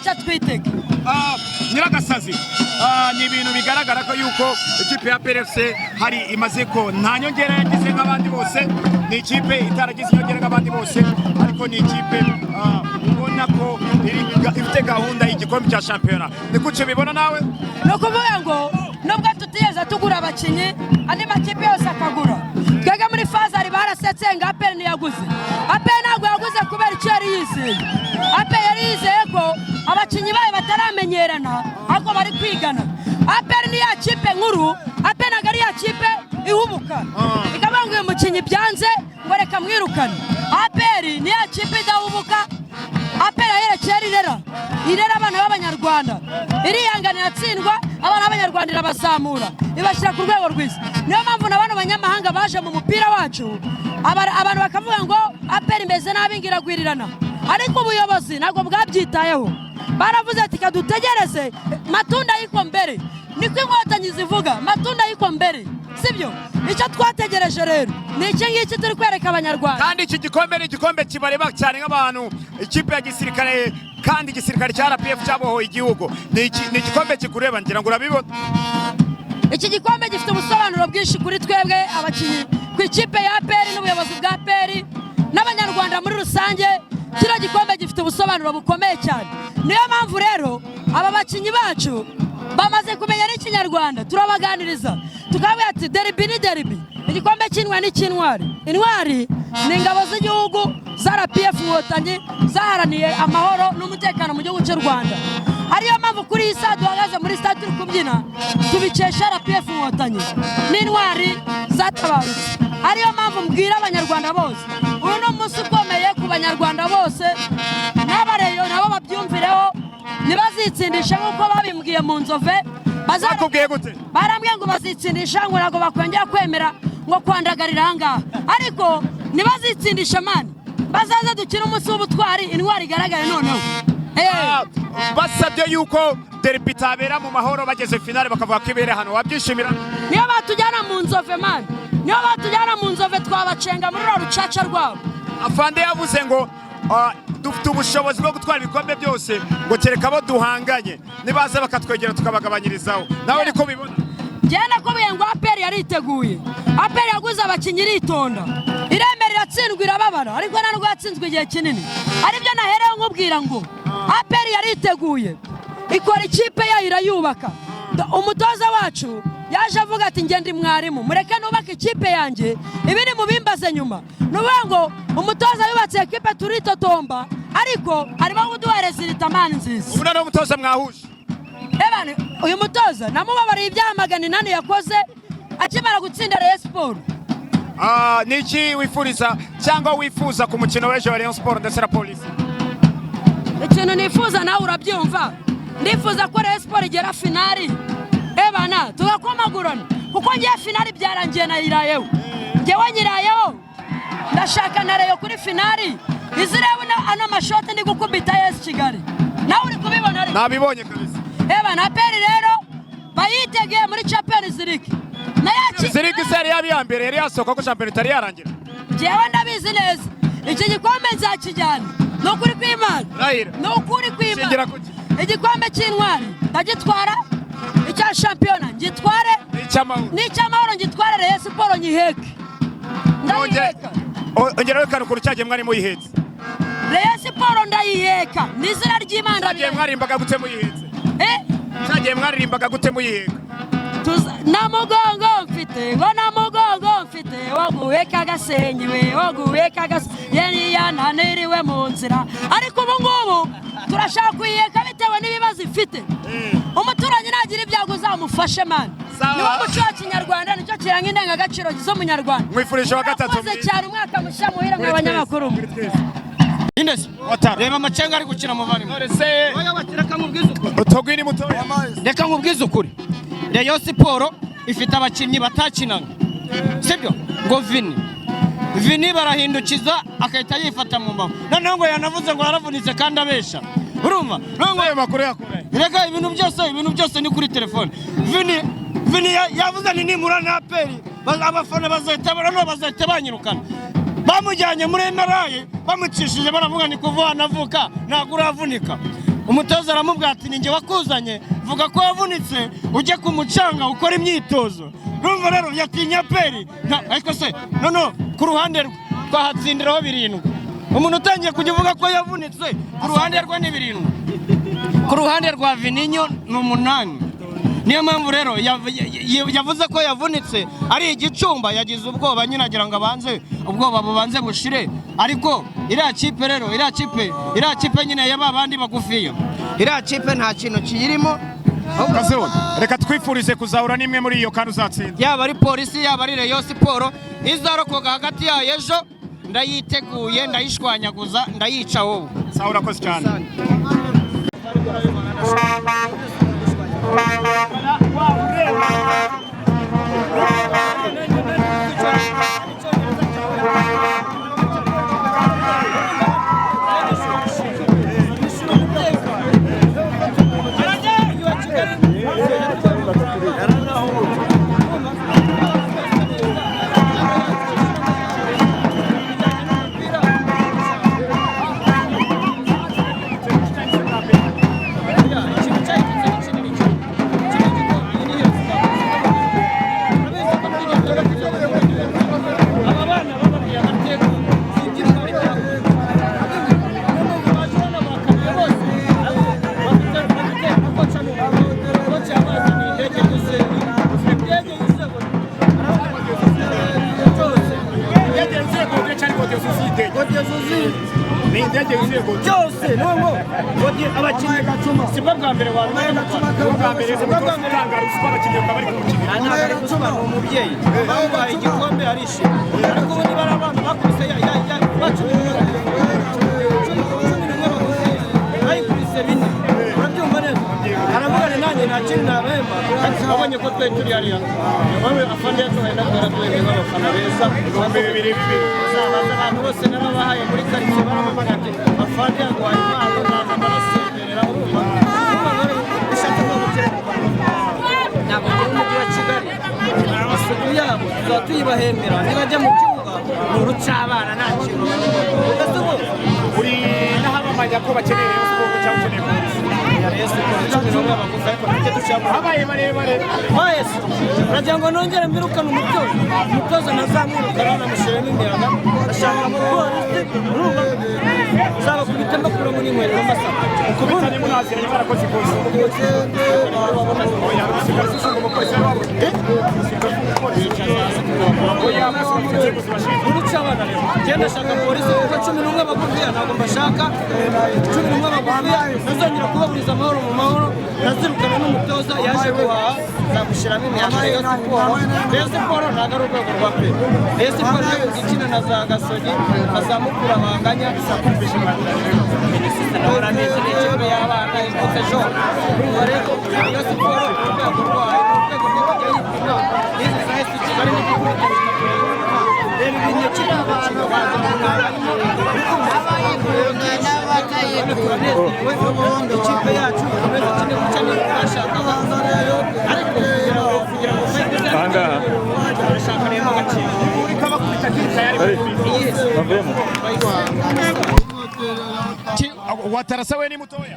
nicyo twitega. Nyiragasazi ni ibintu bigaragara ko yuko ikipe ya PRFC hari imaze ko nta nyongera yagize nk'abandi bose, ni ikipe itaragize inyongera nk'abandi bose, ariko ni ikipe ubona ko ifite gahunda y'igikombe cya shampiyona. Ni kuki bibona nawe? No kuvuga ngo nubwo tutiyeza tugura abakinyi andi makipe yose akagura, twebwe muri Fazari barasetse ngo APR ntiyaguze. APR ntabwo yaguze kubera icyo yari yizeye. APR yari yizeye ko abakinyi bayo bataramenyerana ahubwo bari kwigana. APR ni ya kipe nkuru, APR ntabwo ari ya kipe ihubuka ikavuga ngo uyu mukinyi byanze ngo reka mwirukane. APR ni ya kipe idahubuka. APR yaherekeye irera abana b'Abanyarwanda, iriyanganira atsindwa abana b'Abanyarwanda irabazamura ibashyira ku rwego rwiza. Niyo mpamvu na bano banyamahanga baje mu mupira wacu abantu bakavuga ngo APR imeze nabi ngiragwirirana, ariko ubuyobozi ntabwo bwabyitayeho. Baravuze ati kadutegereze matunda yiko mbere, niko inkotanyi zivuga, matunda yiko mbere, sibyo? Icyo twategereje rero ni iki ngiki turi kwereka Abanyarwanda. Kandi iki gikombe ni igikombe kibareba cyane nk'abantu ikipe ya gisirikare, kandi igisirikare cya RPF cyabohoye igihugu. Ni igikombe kikureba, ngira ngo urabibona. Iki gikombe gifite ubusobanuro bwinshi kuri twebwe abakinyi, ku ikipe ya APR n'ubuyobozi bwa APR n'Abanyarwanda muri rusange. Kino gikombe gifite ubusobanuro bukomeye cyane. Niyo mpamvu rero aba bakinyi bacu bamaze kumenya n'ikinyarwanda, turabaganiriza tukavuga ati derby ni derby, igikombe cy'intwari ni cy'intwari. Intwari ni ingabo z'igihugu za RPF Inkotanyi zaharaniye amahoro n'umutekano mu gihugu cy'u Rwanda. Ariyo mpamvu kuri iyi saa duhagaze muri stade turi kubyina tubikesha RPF Inkotanyi n'intwari zatabarutse. Ariyo mpamvu mbwira Abanyarwanda bose uyu ni umunsi ukomeye ku Banyarwanda bose, n'abareyo nabo babyumvireho, ntibazitsindishe nk'uko babimbwiye mu Nzove. Bakubwiye gute? Barambwiye ngo bazitsindisha ngo ntabwo bakongera kwemera ngo kwandagarira ahangaha, ariko ntibazitsindishe mani, bazaze dukine umunsi w'ubutwari, intwari igaragare noneho. Basabye yuko derby itabera mu mahoro, bageze finale bakavuga ko ibere hano, wabyishimira? Niyo batujyana mu Nzove mani, niyo batujyana mu Nzove twabacenga muri rucaca rwabo. Afande yavuze ngo dufite ubushobozi bwo gutwara ibikombe byose, ngo kereka abo duhanganye nibaza bakatwegera tukabagabanyirizaho. Nawe niko bibona? Genda ko biye ngo APR yariteguye, APR yaguze abakinyi iritonda, iremera iratsindwa irababara, ariko ntabwo yatsinzwe igihe kinini. Aribyo naherewe nkubwira ngo APR yariteguye ikora ikipe yayo irayubaka. Umutoza wacu yaje avuga ati ngende mwarimu mureke nubaka ikipe yanjye, ibiri mu bimbaze nyuma. Nuvuga ngo umutoza yubatse ekipe turitotomba, ariko harimo kuduhereza iritamani nziza. Ubu none umutoza mwahuje? Ebane uyu mutoza namubabariye ibyaha 800 yakoze akimara gutsinda Rayon Sport. Niki wifuriza cyangwa wifuza ku mukino w'ejo wa Rayon Sport ndetse na Police? Ikintu nifuza nawe urabyumva, ndifuza ko Rayon Sport igera finali, ebana tugakomagurana, kuko ngiye finali byarangiye na irayeho, ngewe nyirayeho ndashaka na Rayon kuri finali izireba ano mashoti ndi gukubita AS Kigali. Nawe uri kubibona ari? Nabibonye kabisa. Ebana APR rero bayitegeye muri Champions League. League seri yabiyambere yari yasohoka ko Champions itari yarangira. Jewe ndabizi neza iki gikombe nzakijyana, no kuri kw'Imana, no kuri kw'Imana. Igikombe cy'intwari ndagitwara, icya shampiyona ngitware, n'icy'amahoro ngitware, Rayon Sport nyiheke. Ongera wekana ukuru cyagiye mwari muyihetse. Rayon Sport ndayiheka n'izina ry'Imana. Cyagiye mwarimbaga gute muyihetse? Cyagiye mwaririmbaga gute muyiheka? Namugongo mfite ngo namugongo mfite woguheka gasenyi we woguheka gasenyi yananiriwe mu nzira, ariko ubu ngubu turashaka kuyiheka bitewe n'ibibazo ifite. Umuturanyi nagira ibyago uzamufashe mani. Niwo muco wa Kinyarwanda, nicyo kiranga indangagaciro z'Umunyarwanda. Mwifurije wa gatatu cyane umwaka mushya muhira mw'abanyamakuru. Indesi reba amacenga ari gukina mu bari oya bakireka nkubwiza ukuri utogwini mutoya reka nkubwiza ukuri. Rayon Sport ifite abakinnyi batakinanga, sibyo? Ngo Vini barahindukiza akahita yifata mu mbaho, noneho ngo yanavuze ngo yaravunitse kandi abesha. Urumva ayo makuru yakure? Reka ibintu byose ni kuri telefone. Vini yavuze ni nimura na APR abafana bazahita banyirukana. Bamujyanye muri MRI bamucishije baravuga ni kuva anavuka ntabwo uravunika. umutoza aramubwira ati ninjye wakuzanye, vuga ko wavunitse ujye ku mucanga ukora imyitozo. Urumva rero yatinya Peri, ariko se no ku ruhande rwe twahatsindiraho 7. Umuntu utangiye kujya uvuga ko yavunitse, ku ruhande rwe ni 7, ku ruhande rwa Vininho ni 8. Niyo mpamvu rero yavuze ko yavunitse ari igicumba, yagize ubwoba nyine agira ngo abanze ubwoba bubanze bushire. Ariko iriya kipe rero, iriya kipe nyine yaba abandi bagufiya, iriya kipe nta kintu kiyirimo. Kazeho reka twifurize kuzahura nimwe muri iyo kandi uzatsinda, yaba ari polisi yaba ari Rayon Sport izarokoga hagati yayo ejo. Ndayiteguye, ndayishwanyaguza, ndayica wowe. Sawa, urakoze cyane. Abonye ko twe turi hariya wowe afande yatohenda twaratuye n'abafana beza abantu bose n'abahaye muri karitsiye baravuga ati afande yagwaye impano naza barasemerera ishaka ko ntabwo mu mujyi wa Kigali amasuku yabo tuzatuyibahembera nibajya mu kibuga ni urucabana nta kintu uri n'ahabamanya ko bakeneye Rayon Sport cyangwa ukeneye habaye barebare wese uragira ngo nongere mbirukane umutoza nazamurukana namushyiramo imiyaga ashaka mu polisi uzabakubita mbakura muri inkweto amasaka ukubitanye munaziranye barakoze ikosa urucabana rero genda shaka polisi kuko 11 bagufiya ntabwo mbashaka 11 bagufiya ntazongera kubaburiza amahoro mu mahoro nazirukana n'umutoza yaje guhaha nzagushyiramo imiyaga Rayon Sport ntabwo ari urwego rwa pe Rayon Sport ntabwo ikina na za Gasogi azamukura banganya isakumvisha minisitiri nawe uramizi n'ikipe y'abana ikoze ejo urumva rero Rayon Sport urwego rwayo urwego rwo kujya yipima n'izi za esi Kigali n'igikubita reba ibinyakiri abantu baza mu mwanya ikipe yacu ikomeza ikine guca n'ibashaka ariko kugira ngo barashaka rero agaciro ikabakubita kitayari bavemo watarasa we ni mutoya.